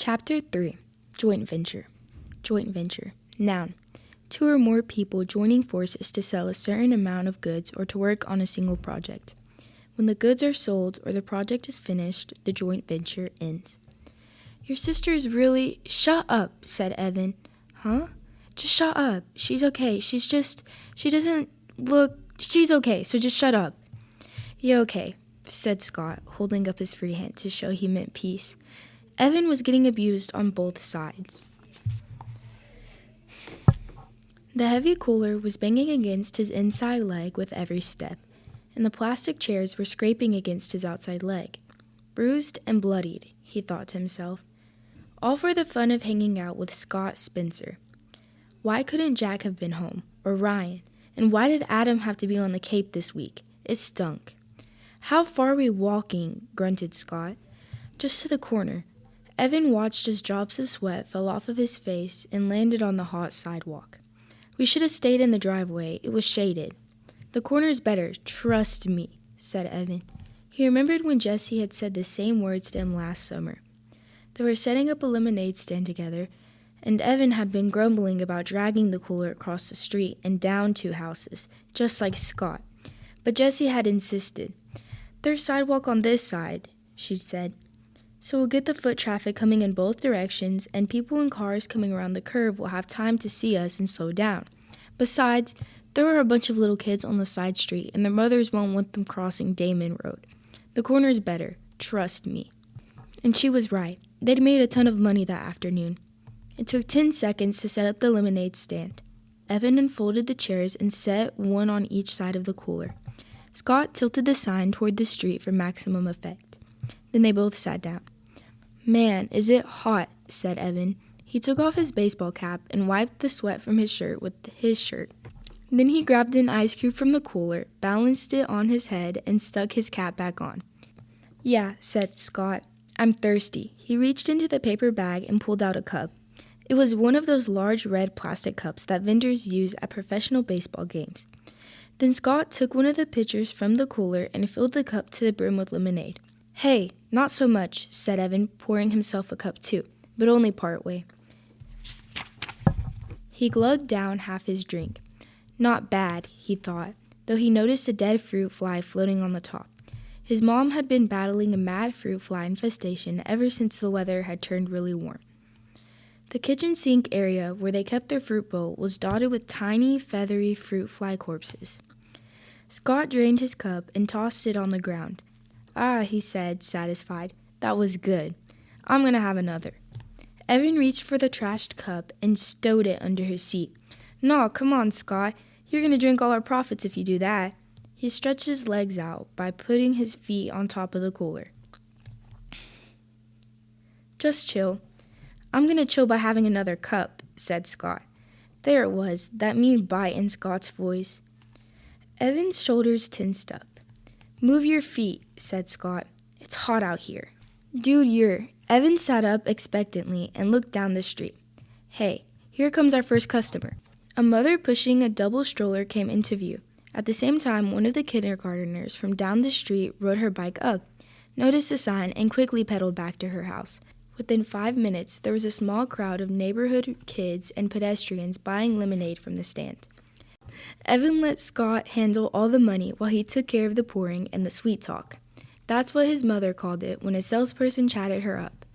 Chapter 3. Joint Venture. Joint venture. Noun. 2 or more people joining forces to sell a certain amount of goods or to work on a single project. When the goods are sold or the project is finished, the joint venture ends. Your sister's really... Shut up, said Evan. Huh? Just shut up. She's okay. She doesn't look... She's okay, so just shut up. Yeah, okay, said Scott, holding up his free hand to show he meant peace. Evan was getting abused on both sides. The heavy cooler was banging against his inside leg with every step, and the plastic chairs were scraping against his outside leg. Bruised and bloodied, he thought to himself. All for the fun of hanging out with Scott Spencer. Why couldn't Jack have been home, or Ryan? And why did Adam have to be on the Cape this week? It stunk. How far are we walking? Grunted Scott. Just to the corner. Evan watched as drops of sweat fell off of his face and landed on the hot sidewalk. We should have stayed in the driveway. It was shaded. The corner's better. Trust me, said Evan. He remembered when Jesse had said the same words to him last summer. They were setting up a lemonade stand together, and Evan had been grumbling about dragging the cooler across the street and down 2 houses, just like Scott. But Jessie had insisted. There's sidewalk on this side, she said. So we'll get the foot traffic coming in both directions, and people in cars coming around the curve will have time to see us and slow down. Besides, there are a bunch of little kids on the side street, and their mothers won't want them crossing Damon Road. The corner's better, trust me. And she was right. They'd made a ton of money that afternoon. It took 10 seconds to set up the lemonade stand. Evan unfolded the chairs and set one on each side of the cooler. Scott tilted the sign toward the street for maximum effect. Then they both sat down. Man, is it hot, said Evan. He took off his baseball cap and wiped the sweat from his shirt with his shirt. Then he grabbed an ice cube from the cooler, balanced it on his head, and stuck his cap back on. Yeah, said Scott. I'm thirsty. He reached into the paper bag and pulled out a cup. It was one of those large red plastic cups that vendors use at professional baseball games. Then Scott took one of the pitchers from the cooler and filled the cup to the brim with lemonade. Hey, not so much, said Evan, pouring himself a cup too, but only part way. He glugged down half his drink. Not bad, he thought, though he noticed a dead fruit fly floating on the top. His mom had been battling a mad fruit fly infestation ever since the weather had turned really warm. The kitchen sink area where they kept their fruit bowl was dotted with tiny, feathery fruit fly corpses. Scott drained his cup and tossed it on the ground. Ah, he said, satisfied. That was good. I'm going to have another. Evan reached for the trashed cup and stowed it under his seat. No, come on, Scott. You're going to drink all our profits if you do that. He stretched his legs out by putting his feet on top of the cooler. Just chill. I'm going to chill by having another cup, said Scott. There it was, that mean bite in Scott's voice. Evan's shoulders tensed up. Move your feet, said Scott. It's hot out here. Dude, Evan sat up expectantly and looked down the street. Hey, here comes our first customer. A mother pushing a double stroller came into view. At the same time, one of the kindergartners from down the street rode her bike up, noticed the sign, and quickly pedaled back to her house. Within 5 minutes, there was a small crowd of neighborhood kids and pedestrians buying lemonade from the stand. Evan let Scott handle all the money while he took care of the pouring and the sweet talk. That's what his mother called it when a salesperson chatted her up.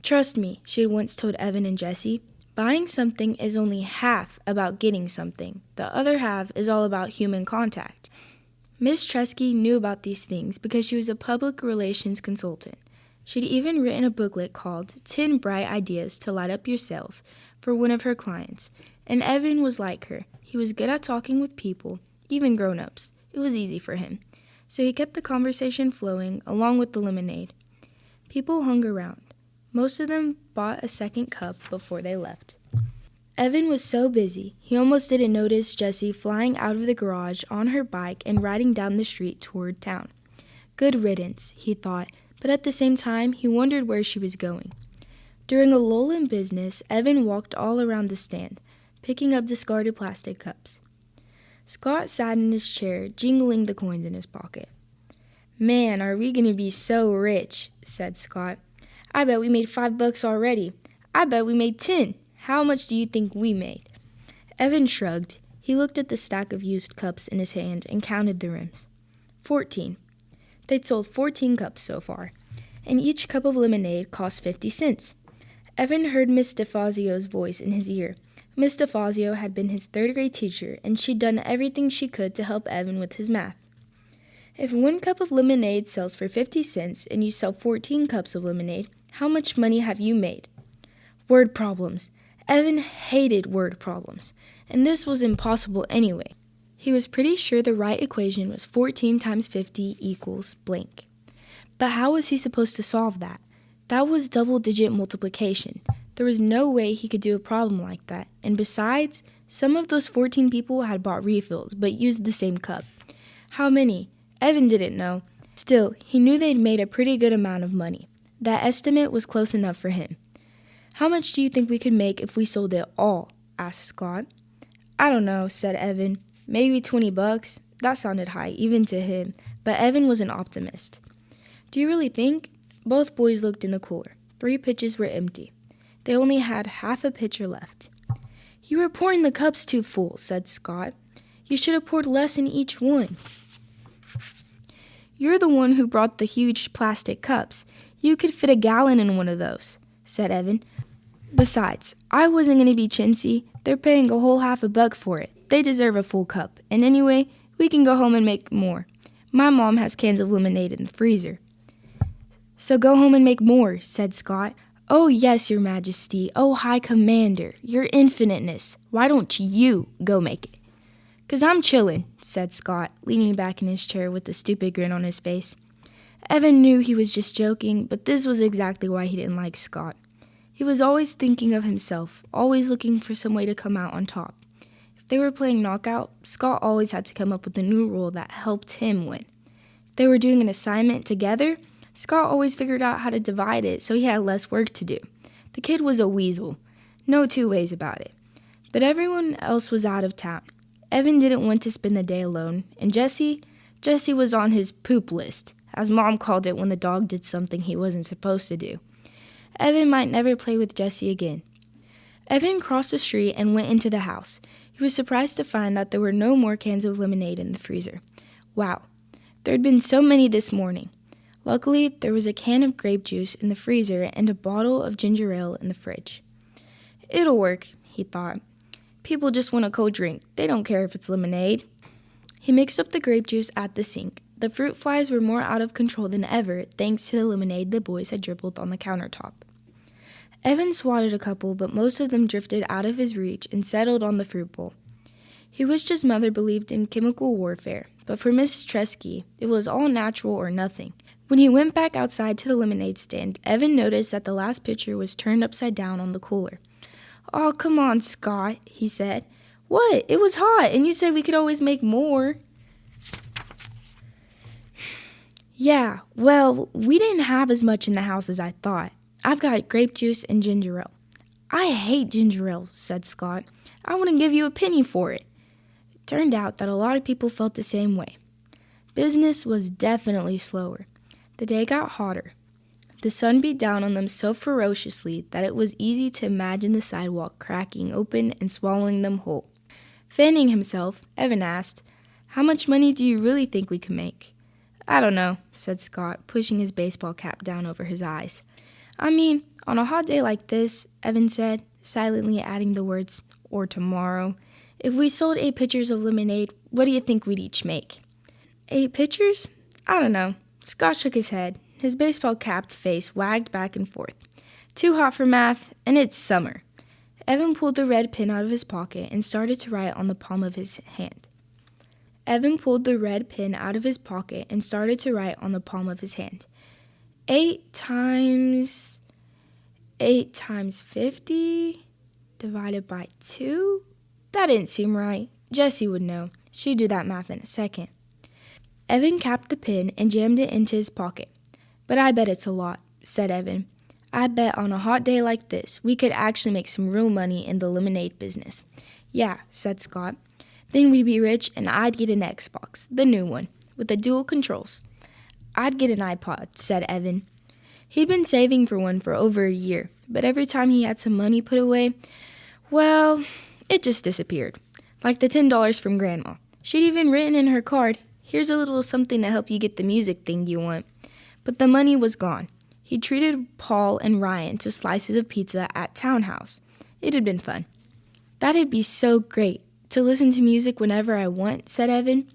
Trust me, she had once told Evan and Jesse, buying something is only half about getting something. The other half is all about human contact. Miss Tresky knew about these things because she was a public relations consultant. She'd even written a booklet called 10 Bright Ideas to Light Up Your Sales for one of her clients, and Evan was like her. He was good at talking with people, even grown-ups. It was easy for him. So he kept the conversation flowing along with the lemonade. People hung around. Most of them bought a second cup before they left. Evan was so busy, he almost didn't notice Jessie flying out of the garage on her bike and riding down the street toward town. Good riddance, he thought, but at the same time, he wondered where she was going. During a lull in business, Evan walked all around the stand, picking up discarded plastic cups. Scott sat in his chair, jingling the coins in his pocket. Man, are we going to be so rich, said Scott. I bet we made $5 already. I bet we made 10. How much do you think we made? Evan shrugged. He looked at the stack of used cups in his hand and counted the rims. 14. They'd sold 14 cups so far, and each cup of lemonade cost 50 cents. Evan heard Miss DeFazio's voice in his ear. Miss DeFazio had been his third-grade teacher, and she'd done everything she could to help Evan with his math. If 1 cup of lemonade sells for 50 cents and you sell 14 cups of lemonade, how much money have you made? Word problems. Evan hated word problems, and this was impossible anyway. He was pretty sure the right equation was 14 times 50 equals blank. But how was he supposed to solve that? That was double-digit multiplication. There was no way he could do a problem like that, and besides, some of those 14 people had bought refills but used the same cup. How many? Evan didn't know. Still, he knew they'd made a pretty good amount of money. That estimate was close enough for him. How much do you think we could make if we sold it all? Asked Scott. I don't know, said Evan. Maybe $20. That sounded high, even to him, but Evan was an optimist. Do you really think? Both boys looked in the cooler. 3 pitchers were empty. They only had half a pitcher left. You were pouring the cups too full, said Scott. You should have poured less in each one. You're the one who brought the huge plastic cups. You could fit a gallon in one of those, said Evan. Besides, I wasn't going to be chintzy. They're paying a whole $50 for it. They deserve a full cup. And anyway, we can go home and make more. My mom has cans of lemonade in the freezer. So go home and make more, said Scott. Oh, yes, Your Majesty. Oh, High Commander, Your Infiniteness. Why don't you go make it? 'Cause I'm chillin', said Scott, leaning back in his chair with a stupid grin on his face. Evan knew he was just joking, but this was exactly why he didn't like Scott. He was always thinking of himself, always looking for some way to come out on top. If they were playing knockout, Scott always had to come up with a new rule that helped him win. If they were doing an assignment together, Scott always figured out how to divide it so he had less work to do. The kid was a weasel. No two ways about it. But everyone else was out of town. Evan didn't want to spend the day alone, and Jesse was on his poop list, as Mom called it when the dog did something he wasn't supposed to do. Evan might never play with Jesse again. Evan crossed the street and went into the house. He was surprised to find that there were no more cans of lemonade in the freezer. Wow, there had been so many this morning. Luckily, there was a can of grape juice in the freezer and a bottle of ginger ale in the fridge. It'll work, he thought. People just want a cold drink. They don't care if it's lemonade. He mixed up the grape juice at the sink. The fruit flies were more out of control than ever, thanks to the lemonade the boys had dribbled on the countertop. Evan swatted a couple, but most of them drifted out of his reach and settled on the fruit bowl. He wished his mother believed in chemical warfare, but for Mrs. Tresky, it was all natural or nothing. When he went back outside to the lemonade stand, Evan noticed that the last pitcher was turned upside down on the cooler. "Oh, come on, Scott," he said. "What? It was hot, and you said we could always make more." "Yeah, well, we didn't have as much in the house as I thought. I've got grape juice and ginger ale." "I hate ginger ale," said Scott. "I wouldn't give you a penny for it." It turned out that a lot of people felt the same way. Business was definitely slower. The day got hotter. The sun beat down on them so ferociously that it was easy to imagine the sidewalk cracking open and swallowing them whole. Fanning himself, Evan asked, "How much money do you really think we could make?" "I don't know," said Scott, pushing his baseball cap down over his eyes. "I mean, on a hot day like this," Evan said, silently adding the words, "or tomorrow. If we sold 8 pitchers of lemonade, what do you think we'd each make?" 8 pitchers? I don't know. Scott shook his head. His baseball-capped face wagged back and forth. "Too hot for math, and it's summer." Evan pulled the red pen out of his pocket and started to write on the palm of his hand. 8 times 50 divided by 2? That didn't seem right. Jessie would know. She'd do that math in a second. Evan capped the pen and jammed it into his pocket. "But I bet it's a lot," said Evan. "I bet on a hot day like this, we could actually make some real money in the lemonade business." "Yeah," said Scott. "Then we'd be rich and I'd get an Xbox, the new one, with the dual controls." "I'd get an iPod," said Evan. He'd been saving for one for over a year, but every time he had some money put away, well, it just disappeared. Like the $10 from Grandma. She'd even written in her card, "Here's a little something to help you get the music thing you want." But the money was gone. He treated Paul and Ryan to slices of pizza at Townhouse. It had been fun. "That'd be so great, to listen to music whenever I want," said Evan.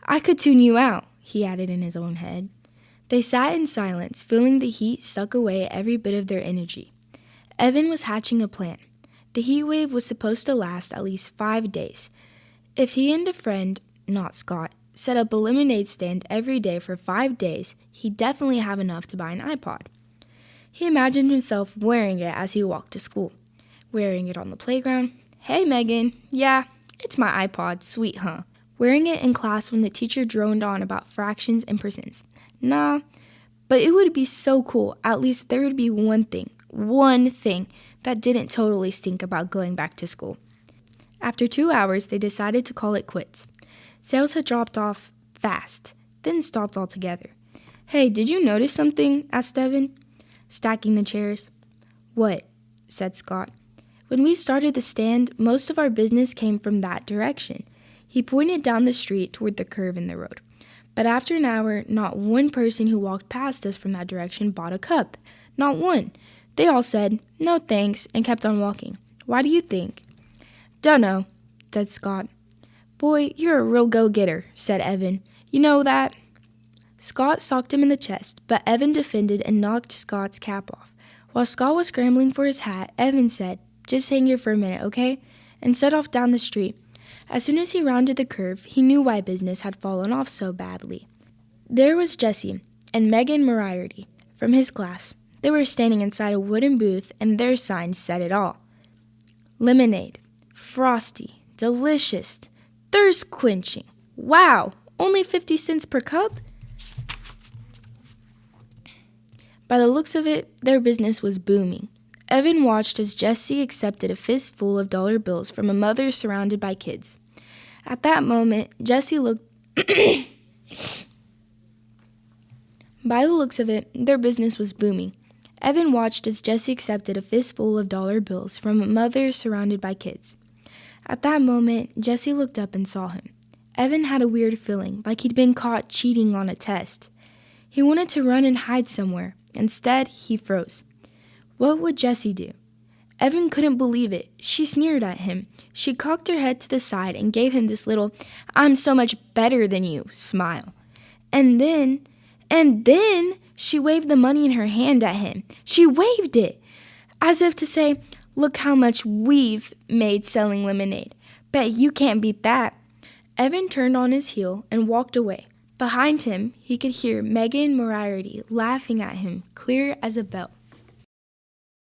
"I could tune you out," he added in his own head. They sat in silence, feeling the heat suck away every bit of their energy. Evan was hatching a plan. The heat wave was supposed to last at least 5 days. If he and a friend, not Scott, set up a lemonade stand every day for 5 days, he'd definitely have enough to buy an iPod. He imagined himself wearing it as he walked to school. Wearing it on the playground. "Hey, Megan. Yeah, it's my iPod. Sweet, huh?" Wearing it in class when the teacher droned on about fractions and percents. "Nah, but it would be so cool. At least there would be one thing that didn't totally stink about going back to school." After 2 hours, they decided to call it quits. Sales had dropped off fast, then stopped altogether. "Hey, did you notice something?" asked Evan, stacking the chairs. "What?" said Scott. "When we started the stand, most of our business came from that direction." He pointed down the street toward the curve in the road. "But after an hour, not one person who walked past us from that direction bought a cup. Not one. They all said, 'No thanks,' and kept on walking. Why do you think?" "Dunno," said Scott. "Boy, you're a real go-getter," said Evan. "You know that?" Scott socked him in the chest, but Evan defended and knocked Scott's cap off. While Scott was scrambling for his hat, Evan said, "Just hang here for a minute, okay?" and set off down the street. As soon as he rounded the curve, he knew why business had fallen off so badly. There was Jesse and Megan Moriarty from his class. They were standing inside a wooden booth, and their sign said it all. "Lemonade. Frosty. Delicious. Thirst-quenching. Wow! Only 50 cents per cup?" By the looks of it, their business was booming. Evan watched as Jesse accepted a fistful of dollar bills from a mother surrounded by kids. At that moment, Jesse looked... By the looks of it, their business was booming. Evan watched as Jesse accepted a fistful of dollar bills from a mother surrounded by kids. At that moment, Jesse looked up and saw him. Evan had a weird feeling, like he'd been caught cheating on a test. He wanted to run and hide somewhere. Instead, he froze. What would Jessie do? Evan couldn't believe it. She sneered at him. She cocked her head to the side and gave him this little, "I'm so much better than you" smile. And then she waved the money in her hand at him. She waved it, as if to say, "Look how much we've made selling lemonade. Bet you can't beat that." Evan turned on his heel and walked away. Behind him, he could hear Megan Moriarty laughing at him, clear as a bell.